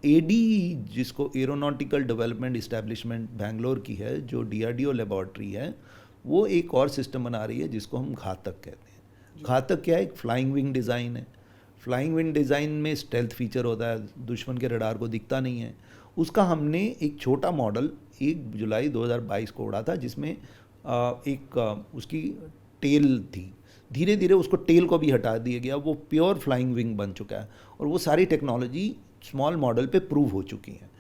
एडी जिसको एरोनॉटिकल डेवलपमेंट इस्टेब्लिशमेंट बैंगलोर की है, जो डीआरडीओ लेबॉर्ट्री है, वो एक और सिस्टम बना रही है जिसको हम घातक कहते हैं। घातक क्या है? एक फ्लाइंग विंग डिज़ाइन है। फ्लाइंग विंग डिज़ाइन में स्टेल्थ फीचर होता है, दुश्मन के रडार को दिखता नहीं है। उसका हमने एक छोटा मॉडल 1 जुलाई 2022 को उड़ा था, जिसमें उसकी टेल थी। धीरे धीरे उसको टेल को भी हटा दिया गया, वो प्योर फ्लाइंग विंग बन चुका है और वो सारी टेक्नोलॉजी स्मॉल मॉडल पे प्रूव हो चुकी है।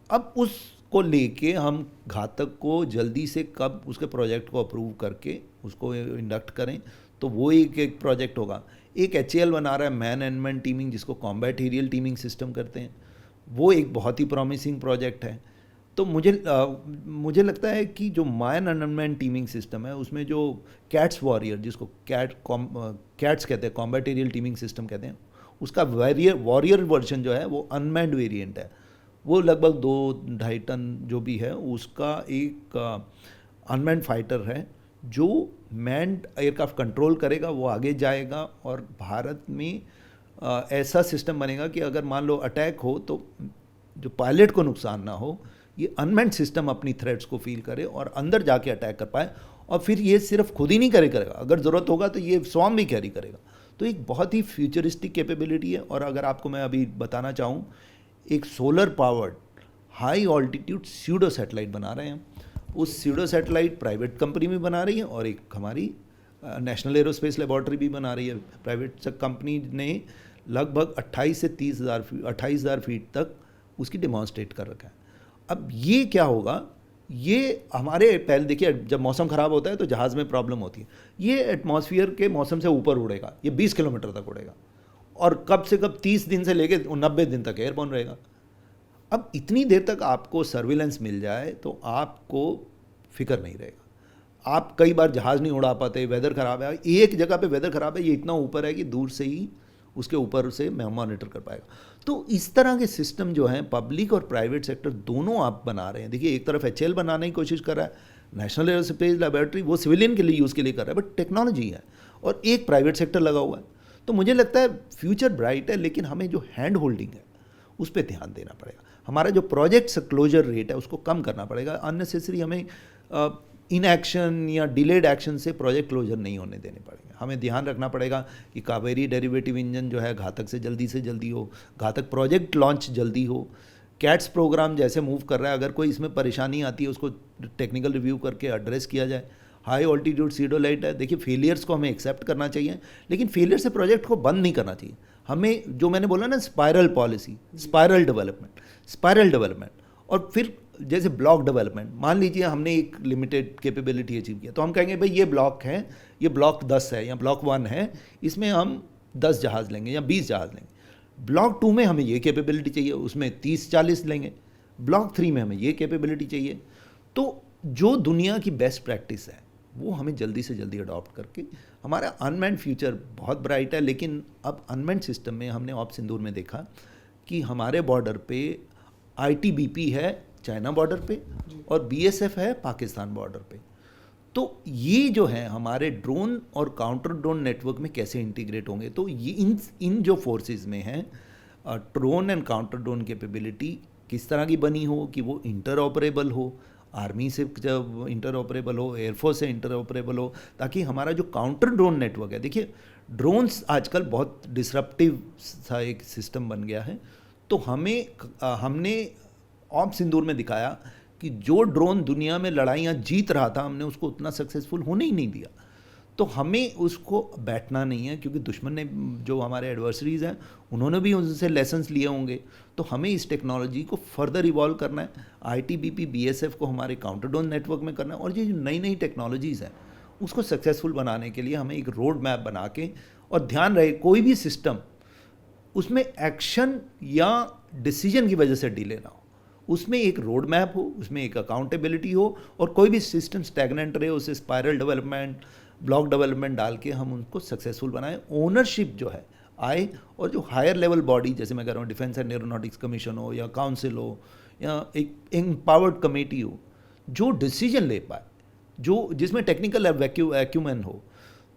अब उसको लेके हम घातक को जल्दी से कब उसके प्रोजेक्ट को अप्रूव करके उसको इंडक्ट करें, तो वो एक प्रोजेक्ट होगा। एक HAL बना रहा है मैन एंड मैन टीमिंग, जिसको कॉम्बैट एरियल टीमिंग सिस्टम कहते हैं, वो एक बहुत ही प्रॉमिसिंग प्रोजेक्ट है। तो मुझे लगता है कि जो man and man teeming system है उसमें जो कैट्स वॉरियर, जिसको कैट्स कहते हैं, कॉम्बैट एरियल टीमिंग सिस्टम कहते हैं, उसका वॉरियर वर्जन जो है वो अनमैन्ड वेरिएंट है। वो लगभग 2-2.5 टन जो भी है उसका एक अनमैन्ड फाइटर है जो मैन्ड एयरक्राफ्ट कंट्रोल करेगा, वो आगे जाएगा और भारत में ऐसा सिस्टम बनेगा कि अगर मान लो अटैक हो तो जो पायलट को नुकसान ना हो, ये अनमैन्ड सिस्टम अपनी थ्रेट्स को फील करे और अंदर जाके अटैक कर पाए। और फिर ये सिर्फ खुद ही नहीं करेगा, अगर ज़रूरत होगा तो ये स्वयं भी कैरी करेगा। तो एक बहुत ही फ्यूचरिस्टिक कैपेबिलिटी है। और अगर आपको मैं अभी बताना चाहूँ, एक solar powered high altitude pseudo satellite बना रहे हैं। उस स्यूडो सैटेलाइट प्राइवेट कंपनी भी बना रही है और एक हमारी नेशनल एरोस्पेस लेबॉर्ट्री भी बना रही है। प्राइवेट कंपनी ने लगभग 28 से 28,000 फीट तक उसकी डिमॉन्स्ट्रेट कर रखा है। अब ये क्या होगा, ये हमारे पहले देखिए जब मौसम ख़राब होता है तो जहाज़ में प्रॉब्लम होती है। ये एटमॉस्फेयर के मौसम से ऊपर उड़ेगा, ये 20 किलोमीटर तक उड़ेगा और कब से कब 30 दिन से लेकर 90 दिन तक एयरबॉर्न रहेगा। अब इतनी देर तक आपको सर्विलेंस मिल जाए तो आपको फिक्र नहीं रहेगा। आप कई बार जहाज़ नहीं उड़ा पाते, वेदर ख़राब है, एक जगह पे वेदर ख़राब है, ये इतना ऊपर है कि दूर से ही उसके ऊपर से मॉनिटर कर पाएगा। तो इस तरह के सिस्टम जो हैं पब्लिक और प्राइवेट सेक्टर दोनों आप बना रहे हैं। देखिए एक तरफ HAL बनाने की कोशिश कर रहा है, नेशनल एरोस्पेस लेबॉर्ट्री वो सिविलियन के लिए यूज़ के लिए कर रहा है, बट टेक्नोलॉजी है, और एक प्राइवेट सेक्टर लगा हुआ है। तो मुझे लगता है फ्यूचर ब्राइट है, लेकिन हमें जो हैंड होल्डिंग है उस पर ध्यान देना पड़ेगा। हमारा जो प्रोजेक्ट क्लोजर रेट है उसको कम करना पड़ेगा। अननेसेसरी हमें इनएक्शन या डिलेड एक्शन से प्रोजेक्ट क्लोजर नहीं होने देने पड़ेंगे। हमें ध्यान रखना पड़ेगा कि कावेरी डेरिवेटिव इंजन जो है घातक से जल्दी हो, घातक प्रोजेक्ट लॉन्च जल्दी हो। कैट्स प्रोग्राम जैसे मूव कर रहा है, अगर कोई इसमें परेशानी आती है उसको टेक्निकल रिव्यू करके एड्रेस किया जाए। हाई ऑल्टीट्यूड सीडोलाइट है, देखिए फेलियर्स को हमें एक्सेप्ट करना चाहिए, लेकिन फेलियर से प्रोजेक्ट को बंद नहीं करना चाहिए। हमें जो मैंने बोला ना स्पाइरल पॉलिसी, स्पाइरल डेवलपमेंट और फिर जैसे ब्लॉक डेवलपमेंट। मान लीजिए हमने एक लिमिटेड कैपेबिलिटी अचीव किया, तो हम कहेंगे भाई ये ब्लॉक है, ये ब्लॉक 10 है या ब्लॉक 1 है, इसमें हम 10 जहाज़ लेंगे या 20 जहाज़ लेंगे। ब्लॉक 2 में हमें ये कैपेबिलिटी चाहिए, उसमें 30-40 लेंगे। ब्लॉक 3 में हमें ये कैपेबिलिटी चाहिए। तो जो दुनिया की बेस्ट प्रैक्टिस है वो हमें जल्दी से जल्दी अडॉप्ट करके, हमारा अनमैन्ड फ्यूचर बहुत ब्राइट है। लेकिन अब अनमैन्ड सिस्टम में हमने ऑप सिंदूर में देखा कि हमारे बॉर्डर पे ITBP है चाइना बॉर्डर पे और BSF है पाकिस्तान बॉर्डर पे। तो ये जो है हमारे ड्रोन और काउंटर ड्रोन नेटवर्क में कैसे इंटीग्रेट होंगे, तो ये इन जो फोर्सेस में हैं drone and counter drone capability किस तरह की बनी हो कि वो इंटरऑपरेबल हो, आर्मी से जब इंटरऑपरेबल हो, एयरफोर्स से इंटरऑपरेबल हो, ताकि हमारा जो काउंटर ड्रोन नेटवर्क है, देखिए ड्रोन्स आजकल बहुत डिसरप्टिव सा एक सिस्टम बन गया है। तो हमने ऑप सिंदूर में दिखाया कि जो ड्रोन दुनिया में लड़ाइयाँ जीत रहा था, हमने उसको उतना सक्सेसफुल होने ही नहीं दिया। तो हमें उसको बैठना नहीं है, क्योंकि दुश्मन ने, जो हमारे एडवर्सरीज हैं, उन्होंने भी उनसे लेसन्स लिए होंगे। तो हमें इस टेक्नोलॉजी को फर्दर इवॉल्व करना है, आईटीबीपी बीएसएफ को हमारे काउंटर ड्रोन नेटवर्क में करना है, और ये जो नई नई टेक्नोलॉजीज़ हैं उसको सक्सेसफुल बनाने के लिए हमें एक रोड मैप बना के, और ध्यान रहे कोई भी सिस्टम उसमें एक्शन या डिसीजन की वजह से डिले ना हो, उसमें एक रोड मैप हो, उसमें एक अकाउंटेबिलिटी हो, और कोई भी सिस्टम स्टैग्नेंट रहे उसे स्पायरल डेवलपमेंट, ब्लॉक डेवलपमेंट डाल के हम उनको सक्सेसफुल बनाएं। ओनरशिप जो है आए, और जो हायर लेवल बॉडी, जैसे मैं कह रहा हूँ डिफेंस एंड एरोनॉटिक्स कमीशन हो, या काउंसिल हो, या एक एम्पावर्ड कमेटी हो, जो डिसीजन ले पाए, जो जिसमें टेक्निकल एक्यूमेन हो,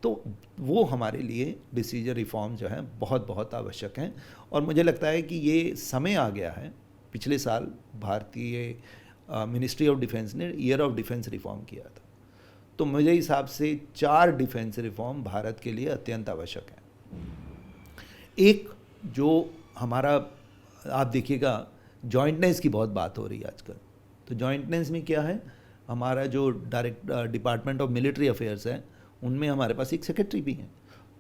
तो वो हमारे लिए डिसीजन रिफॉर्म जो है बहुत बहुत आवश्यक हैं। और मुझे लगता है कि ये समय आ गया है। पिछले साल भारतीय मिनिस्ट्री ऑफ डिफेंस ने ईयर ऑफ डिफेंस रिफॉर्म किया था, तो मुझे हिसाब से 4 डिफेंस रिफॉर्म भारत के लिए अत्यंत आवश्यक है। एक जो हमारा, आप देखिएगा जॉइंटनेस की बहुत बात हो रही है आजकल, तो जॉइंटनेस में क्या है, हमारा जो डिपार्टमेंट ऑफ मिलिट्री अफेयर्स है, उनमें हमारे पास एक सेक्रेटरी भी हैं।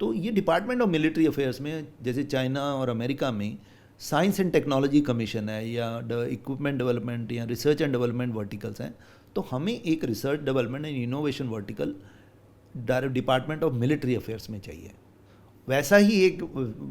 तो ये डिपार्टमेंट ऑफ मिलिट्री अफेयर्स में, जैसे चाइना और अमेरिका में साइंस एंड टेक्नोलॉजी कमीशन है, या इक्विपमेंट डेवलपमेंट या रिसर्च एंड डेवलपमेंट वर्टिकल्स हैं, तो हमें एक research development and innovation vertical department of military affairs में चाहिए। वैसा ही एक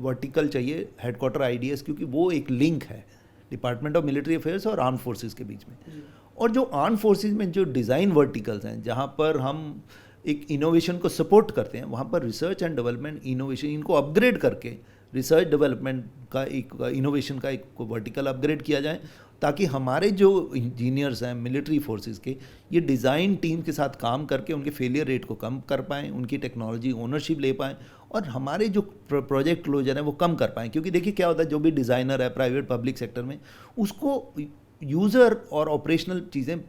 वर्टिकल चाहिए हेडक्वार्टर आईडीएस, क्योंकि वो एक लिंक है डिपार्टमेंट ऑफ मिलिट्री अफेयर्स और आर्म फोर्सेस के बीच में। और जो आर्म फोर्सेस में जो डिज़ाइन वर्टिकल्स हैं, जहाँ पर हम एक इनोवेशन को सपोर्ट करते हैं, वहाँ पर रिसर्च एंड डेवलपमेंट, इनोवेशन, इनको अपग्रेड करके रिसर्च डेवलपमेंट का एक इनोवेशन का एक वर्टिकल अपग्रेड किया जाए, ताकि हमारे जो इंजीनियर्स हैं मिलिट्री फोर्सेस के, ये डिज़ाइन टीम के साथ काम करके उनके फेलियर रेट को कम कर पाएँ, उनकी टेक्नोलॉजी ओनरशिप ले पाएँ, और हमारे जो प्रोजेक्ट क्लोजर है वो कम कर पाएँ। क्योंकि देखिए क्या होता है, जो भी डिज़ाइनर है प्राइवेट पब्लिक सेक्टर में, उसको यूज़र और ऑपरेशनल चीज़ें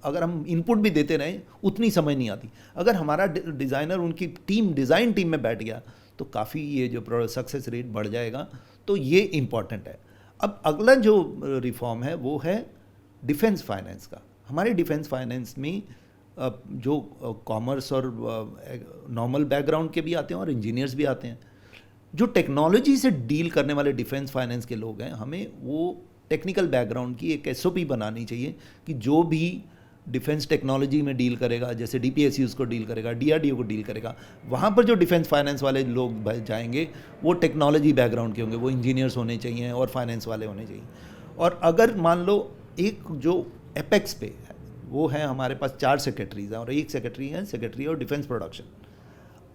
अगर हम इनपुट भी देते रहें उतनी समझ नहीं आती। अगर हमारा डिज़ाइनर उनकी टीम, डिज़ाइन टीम में बैठ गया, तो काफ़ी ये जो सक्सेस रेट बढ़ जाएगा। तो ये इम्पॉर्टेंट है। अब अगला जो रिफॉर्म है वो है डिफेंस फाइनेंस का। हमारे डिफेंस फाइनेंस में जो कॉमर्स और नॉर्मल बैकग्राउंड के भी आते हैं और इंजीनियर्स भी आते हैं। जो टेक्नोलॉजी से डील करने वाले डिफेंस फाइनेंस के लोग हैं, हमें वो टेक्निकल बैकग्राउंड की एक एसओपी बनानी चाहिए कि जो भी डिफेंस टेक्नोलॉजी में डील करेगा, जैसे डीपीएसयूज़ को डील करेगा, डीआरडीओ को डील करेगा, वहाँ पर जो डिफेंस फाइनेंस वाले लोग जाएंगे वो टेक्नोलॉजी बैकग्राउंड के होंगे, वो इंजीनियर्स होने चाहिए और फाइनेंस वाले होने चाहिए। और अगर मान लो एक जो एपेक्स पे है, वो है हमारे पास 4 सेक्रेटरीज हैं, और एक सेक्रेटरी है सेक्रेटरी ऑफ डिफेंस प्रोडक्शन।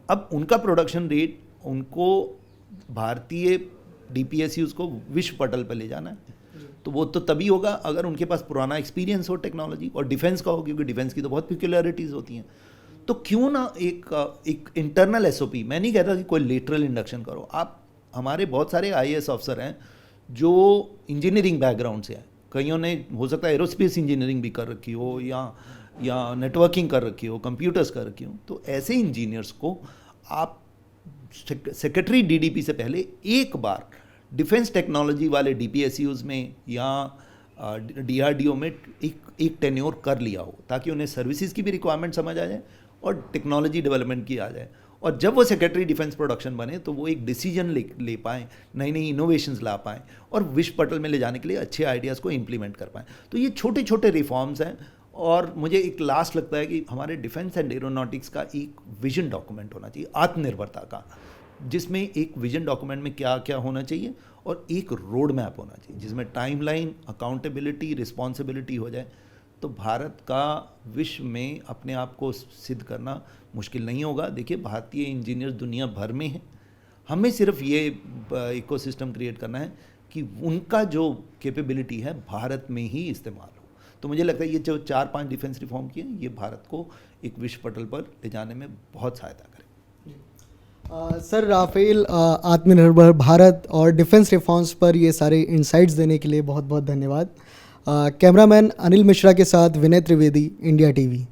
अब उनका प्रोडक्शन रेट, उनको भारतीय डीपीएसयूज़ को विश्व पटल पर ले जाना है, तो वो तो तभी होगा अगर उनके पास पुराना एक्सपीरियंस हो टेक्नोलॉजी और डिफेंस का हो, क्योंकि डिफेंस की तो बहुत पिक्युलरिटीज़ होती हैं। तो क्यों ना एक इंटरनल एसओपी, मैं नहीं कहता कि कोई लेटरल इंडक्शन करो, आप, हमारे बहुत सारे आईएएस अफसर हैं जो इंजीनियरिंग बैकग्राउंड से हैं, कईयों ने हो सकता है एरोस्पेस इंजीनियरिंग भी कर रखी हो, या नेटवर्किंग कर रखी हो, कंप्यूटर्स कर रखी हो। तो ऐसे इंजीनियर्स को आप सेक्रेटरी डीडीपी से पहले एक बार डिफेंस टेक्नोलॉजी वाले डीपीएसयूज़ में या डीआरडीओ में एक टेन्योर कर लिया हो, ताकि उन्हें सर्विसेज की भी रिक्वायरमेंट समझ आ जाए और टेक्नोलॉजी डेवलपमेंट की आ जाए। और जब वो सेक्रेटरी डिफेंस प्रोडक्शन बने तो वो एक डिसीजन ले पाएँ, नई नई इनोवेशंस ला पाएँ और विश्व पटल में ले जाने के लिए अच्छे आइडियाज़ को इम्प्लीमेंट कर पाएँ। तो ये छोटे छोटे रिफॉर्म्स हैं। और मुझे एक लास्ट लगता है कि हमारे डिफेंस एंड एरोनॉटिक्स का एक विजन डॉक्यूमेंट होना चाहिए, आत्मनिर्भरता का, जिसमें एक विजन डॉक्यूमेंट में क्या क्या होना चाहिए और एक रोड मैप होना चाहिए, जिसमें टाइमलाइन, अकाउंटेबिलिटी, रिस्पॉन्सिबिलिटी हो जाए। तो भारत का विश्व में अपने आप को सिद्ध करना मुश्किल नहीं होगा। देखिए, भारतीय इंजीनियर दुनिया भर में हैं, हमें सिर्फ ये इकोसिस्टम क्रिएट करना है कि उनका जो कैपेबिलिटी है भारत में ही इस्तेमाल हो। तो मुझे लगता है ये जो 4-5 डिफेंस रिफॉर्म किए, ये भारत को एक विश्व पटल पर ले जाने में बहुत सहायता करें। सर, राफेल, आत्मनिर्भर भारत और डिफेंस रिफॉर्म्स पर ये सारे इंसाइट्स देने के लिए बहुत बहुत धन्यवाद। कैमरामैन अनिल मिश्रा के साथ विनय त्रिवेदी, इंडिया टीवी।